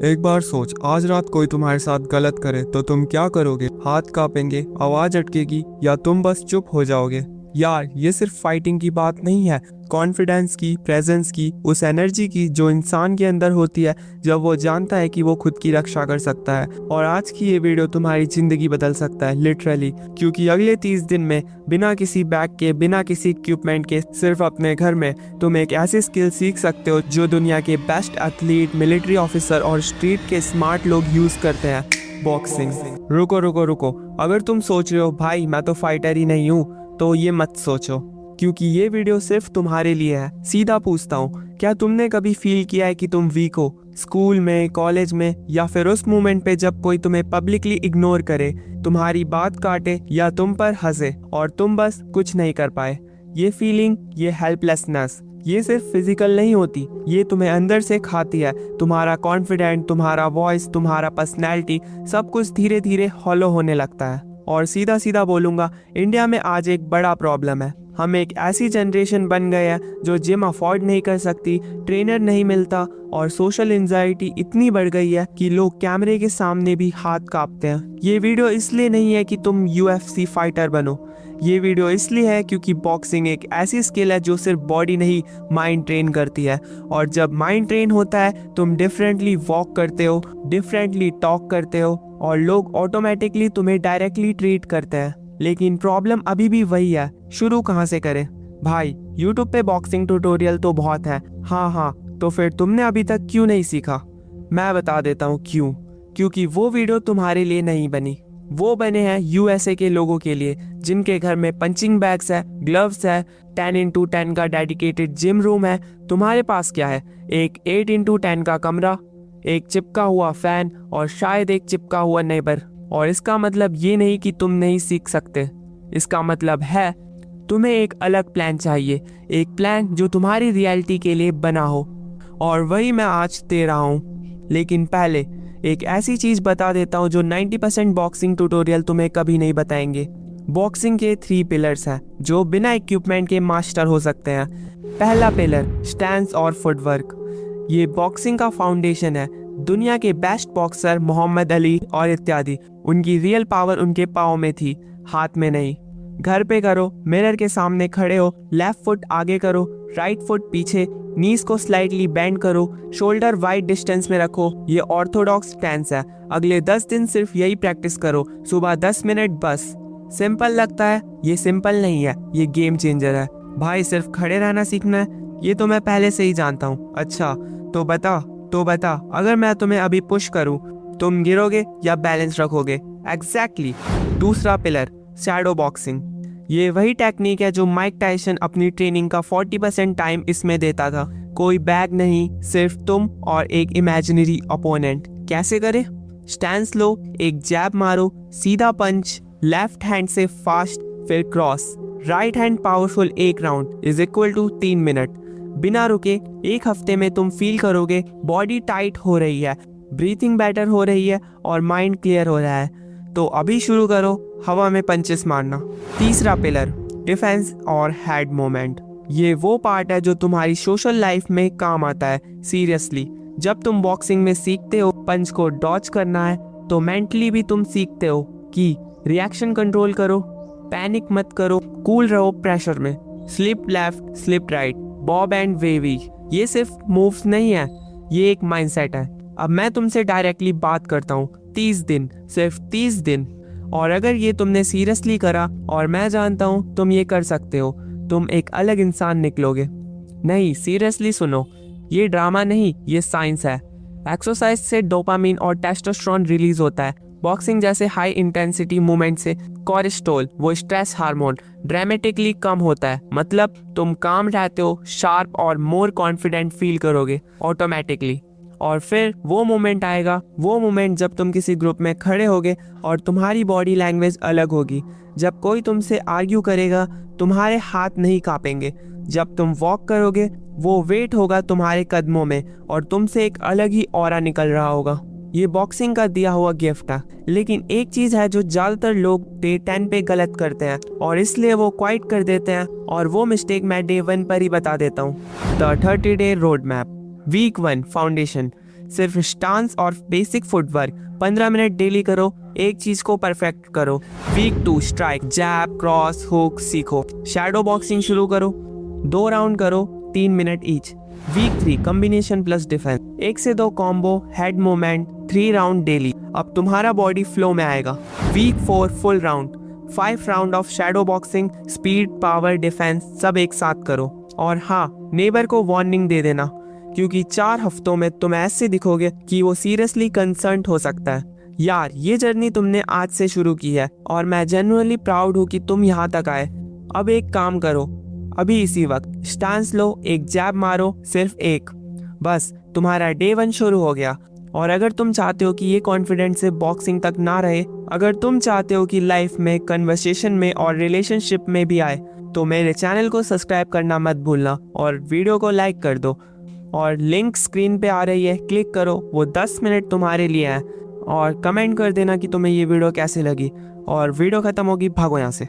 एक बार सोच, आज रात कोई तुम्हारे साथ गलत करे तो तुम क्या करोगे? हाथ कांपेंगे, आवाज अटकेगी, या तुम बस चुप हो जाओगे? यार, ये सिर्फ फाइटिंग की बात नहीं है, कॉन्फिडेंस की, प्रेजेंस की, उस एनर्जी की जो इंसान के अंदर होती है जब वो जानता है कि वो खुद की रक्षा कर सकता है। और आज की ये वीडियो तुम्हारी जिंदगी बदल सकता है, लिटरली। क्योंकि अगले 30 दिन में बिना किसी बैग के, बिना किसी इक्विपमेंट के, सिर्फ अपने घर में तुम एक ऐसी स्किल सीख सकते हो जो दुनिया के बेस्ट एथलीट, मिलिट्री ऑफिसर और स्ट्रीट के स्मार्ट लोग यूज करते हैं, बॉक्सिंग। रुको रुको रुको, अगर तुम सोच रहे हो भाई मैं तो फाइटर ही नहीं हूँ, तो ये मत सोचो, क्योंकि ये वीडियो सिर्फ तुम्हारे लिए है। सीधा पूछता हूँ, क्या तुमने कभी फील किया है कि तुम वीक हो? स्कूल में, कॉलेज में, या फिर उस मोमेंट पे जब कोई तुम्हें पब्लिकली इग्नोर करे, तुम्हारी बात काटे या तुम पर हंसे और तुम बस कुछ नहीं कर पाए? ये फीलिंग, ये हेल्पलेसनेस, ये सिर्फ फिजिकल नहीं होती, ये तुम्हें अंदर से खाती है। तुम्हारा कॉन्फिडेंट, तुम्हारा वॉइस, तुम्हारा पर्सनैलिटी, सब कुछ धीरे धीरे हॉलो होने लगता है। और सीधा सीधा बोलूँगा, इंडिया में आज एक बड़ा प्रॉब्लम है। हम एक ऐसी जनरेशन बन गए हैं जो जिम अफोर्ड नहीं कर सकती, ट्रेनर नहीं मिलता, और सोशल एंजाइटी इतनी बढ़ गई है कि लोग कैमरे के सामने भी हाथ कांपते हैं। ये वीडियो इसलिए नहीं है कि तुम UFC फाइटर बनो, ये वीडियो इसलिए है क्योंकि बॉक्सिंग एक ऐसी स्किल है जो सिर्फ बॉडी नहीं, माइंड ट्रेन करती है। और जब माइंड ट्रेन होता है, तुम डिफरेंटली वॉक करते हो, डिफरेंटली टॉक करते हो, और लोग ऑटोमेटिकली तुम्हें डायरेक्टली ट्रीट करते हैं। लेकिन प्रॉब्लम अभी भी वही है, शुरू कहाँ से करें? भाई, यूट्यूब पे बॉक्सिंग ट्यूटोरियल तो बहुत है। हाँ, तो फिर तुमने अभी तक क्यों नहीं सीखा? मैं बता देता हूँ क्यों। क्योंकि वो वीडियो तुम्हारे लिए नहीं बनी, वो बने हैं USA के लोगों के लिए, जिनके घर में पंचिंग बैग्स है, ग्लव्स है, 10x10 का डेडिकेटेड जिम रूम है। तुम्हारे पास क्या है? एक 8x10 का कमरा, एक चिपका हुआ फैन, और शायद एक चिपका हुआ नेबर। और इसका मतलब ये नहीं कि तुम नहीं सीख सकते, इसका मतलब है तुम्हें एक अलग प्लान चाहिए, एक प्लान जो तुम्हारी रियलिटी के लिए बना हो। और वही मैं आज दे रहा हूँ। लेकिन पहले एक ऐसी चीज बता देता हूँ जो 90% बॉक्सिंग ट्यूटोरियल तुम्हें कभी नहीं बताएंगे। बॉक्सिंग के 3 पिलर्स हैं जो बिना इक्विपमेंट के मास्टर हो सकते हैं। पहला पिलर, स्टैंस और फुटवर्क। ये बॉक्सिंग का फाउंडेशन है। दुनिया के बेस्ट बॉक्सर मोहम्मद अली और इत्यादि, उनकी रियल पावर उनके पाँव में थी, हाथ में नहीं। घर पे करो, मिरर के सामने खड़े हो, लेफ्ट फुट आगे करो, राइट फुट पीछे, नीज को स्लाइटली बेंड करो, शोल्डर वाइड डिस्टेंस में रखो। ये ऑर्थोडॉक्स स्टैंस है। अगले 10 दिन सिर्फ यही प्रैक्टिस करो, सुबह 10 मिनट बस। सिंपल लगता है? ये सिंपल नहीं है, ये गेम चेंजर है। भाई, सिर्फ खड़े रहना सीखना है, ये तो मैं पहले से ही जानता हूँ। अच्छा, तो बता, अगर मैं तुम्हें अभी पुश करूं, तुम गिरोगे या बैलेंस रखोगे? एग्जैक्टली। दूसरा पिलर, शैडो बॉक्सिंग। ये वही टेक्निक है जो माइक टायसन अपनी ट्रेनिंग का 40% टाइम इसमें देता था। कोई बैग नहीं, सिर्फ तुम और एक इमेजिनरी ओपोनेंट। कैसे करे? स्टैंस लो, एक जैब मारो, सीधा पंच, लेफ्ट हैंड से फास्ट, फिर क्रॉस, राइट हैंड पावरफुल। एक round is equal to 3 minute. बिना रुके 1 हफ्ते में तुम फील करोगे बॉडी टाइट हो रही है, ब्रीथिंग बेटर हो रही है, और माइंड क्लियर हो रहा है। तो अभी शुरू करो हवा में पंचेस मारना। तीसरा पिलर, डिफेंस और हेड मूवमेंट। ये वो पार्ट है जो तुम्हारी सोशल लाइफ में काम आता है। सीरियसली, जब तुम बॉक्सिंग में सीखते हो पंच को डॉज करना है, तो मेंटली भी तुम सीखते हो कि रिएक्शन कंट्रोल करो, पैनिक मत करो, कूल रहो प्रेशर में। Slip left, slip right, Bob and wavy, ये सिर्फ मूव्स नहीं है, ये एक माइंडसेट है। अब मैं तुमसे डायरेक्टली बात करता हूँ, 30 दिन, सिर्फ 30 दिन। और अगर ये तुमने सीरियसली करा, और मैं जानता हूँ तुम ये कर सकते हो, तुम एक अलग इंसान निकलोगे। नहीं, सीरियसली सुनो, ये ड्रामा नहीं, ये साइंस है। एक्सरसाइज से डोपामिन और टेस्टोस्टेरोन रिलीज होता है। बॉक्सिंग जैसे हाई इंटेंसिटी मूवमेंट से कोर्टिसोल, वो स्ट्रेस हार्मोन, ड्रामेटिकली कम होता है। मतलब तुम काम रहते हो, शार्प और मोर कॉन्फिडेंट फील करोगे ऑटोमेटिकली। और फिर वो मोमेंट आएगा, वो मोमेंट जब तुम किसी ग्रुप में खड़े होगे और तुम्हारी बॉडी लैंग्वेज अलग होगी। जब कोई तुमसे आर्ग्यू करेगा, तुम्हारे हाथ नहीं कांपेंगे। जब तुम वॉक करोगे, वो वेट होगा तुम्हारे कदमों में, और तुमसे एक अलग ही ऑरा निकल रहा होगा। ये बॉक्सिंग का दिया हुआ गिफ्ट है। लेकिन एक चीज है जो ज्यादातर लोग डे 10 पे गलत करते हैं, और इसलिए वो क्वाइट कर देते हैं। और वो मिस्टेक मैं डे 1 पर ही बता देता हूँ। The 30 day road map. Week 1, foundation. सिर्फ स्टांस और बेसिक फुटवर्क 15 मिनट डेली करो, एक चीज को परफेक्ट करो। Week 2 strike, jab, cross, hook सीखो। शैडो बॉक्सिंग शुरू करो, 2 राउंड करो, 3 minute each. Week 3 combination plus defence, 1 से 2 combo, head movement, 3 round daily. अब तुम्हारा बॉडी फ्लो में आएगा। Week 4 full round, 5 round of shadow boxing, speed, power, defence सब एक साथ करो। और हाँ, नेबर को वार्निंग दे देना, क्योंकि 4 हफ्तों में तुम ऐसे दिखोगे कि वो सीरियसली कंसर्न हो सकता है। यार, ये जर्नी तुमने आज से शुरू की है और मैं जेन्युइनली प्राउड हूँ कि तुम यहाँ तक आए। अब एक काम करो, अभी इसी वक्त स्टांस लो, एक जैब मारो, सिर्फ एक। बस तुम्हारा डे 1 शुरू हो गया। और अगर तुम चाहते हो कि ये कॉन्फिडेंस सिर्फ बॉक्सिंग तक ना रहे, अगर तुम चाहते हो कि लाइफ में, कन्वर्सेशन में और रिलेशनशिप में भी आए, तो मेरे चैनल को सब्सक्राइब करना मत भूलना और वीडियो को लाइक कर दो। और लिंक स्क्रीन पे आ रही है, क्लिक करो, वो 10 मिनट तुम्हारे लिए है। और कमेंट कर देना कि तुम्हें ये वीडियो कैसे लगी। और वीडियो ख़त्म होगी, भागो यहाँ से।